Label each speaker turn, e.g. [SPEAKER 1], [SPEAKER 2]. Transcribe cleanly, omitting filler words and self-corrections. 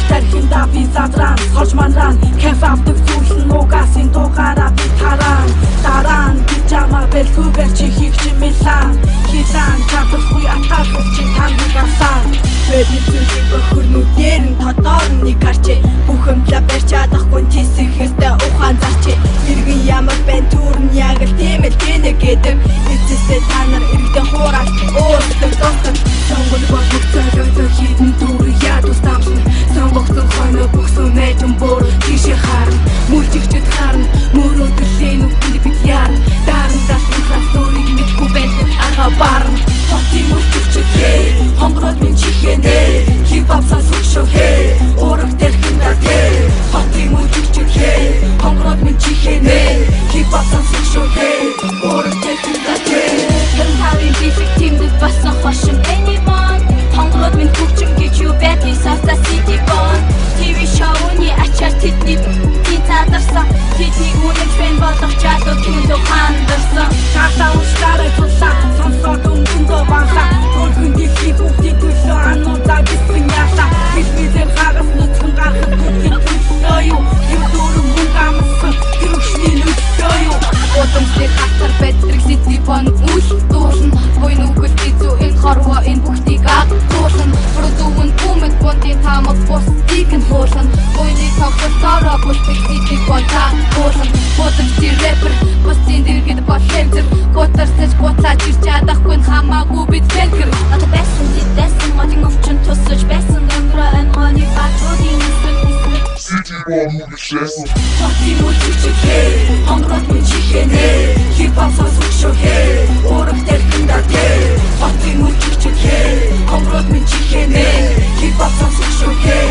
[SPEAKER 1] тархин да би задран сорж манран кефавдаг зүйл нь угасын дугаараа би таран даран пижама бэлхүүбэр чи хийх мэлан хилан чадахгүй атаах чи таныг авсан Бэби зүйлийг өхөрнүүдээр нь тодор нэг гарчээ бүхэмдлээ барьж чадахгүй тийсэхэртэй ухаан зарчээ иргэн ямар байн түрн яг л тийм л гэнэ гэдэг эцэсээ та нар иргэдэн хуураад өөрсдөө тосгон сонгол болох цагаатай хідэн түр яд устамсан сонгогдсон хойно бүгсэн найдан бор тийшээ харна мультикчд харна мөрөөдлийн үгэнд бид яарна дарамтаас ихлас нүрийг мэдгүй байдаг ага барна хотын мультикчд хээ хонгороод минь чихэнэ хипхоп сонсох шүү хээ ураг тэрхэндээ хээ хотын мультикчд хээ хонгороод минь чихэнэ хипхоп сонсох шүү хээ ураг тэрхэндээ хээ Харин бисик тимдэд басан хошин anyone хонгороод минь төвчөн гэж юу байдгийг саса city bond TV show-ны ачаар тэдний задарсан тэдний үнэн фэн болох чадвар түндө хандарсан чартаа устараа тулсан сонсоод өмдөндөө бансан өргөн дэвхий бүгдийг төлөө ануудаа бисхэн яасан бисбизэр хагас нүцгэн гарахад бүгдийг төлөө юу юм дөрөв мөнгө амсан гэрвшний нөлөө юу Одомсдэр хатар бэдрэг city bond үл дуурна буйн үгэл дизүү энэ хорвоо энэ бүгдийг аг дуурна продуун бүмэд бондын тамаг бос дикэн хуурна буйны тоглолтоороо бүлтэг city bond таг хуурна Одомсдэр рэпер бостын дэргэд бол хэмзэр готарсаж гоцааж ирч чадахгүй хамаагүй бид фэлгэр Одоо байсан дэсэн модын өвчин тусаж байсан гэмрэ энэ моны бачуудын City bond мөглөсөн Хотын мультикчд хээ хонгороод минь чихэнэ хипхоп сонсох шүү хээ ураг тэрхэндээ хээ Хотын мультикчд хээ хонгороод минь чихэнэ хипхоп сонсох шүү хээ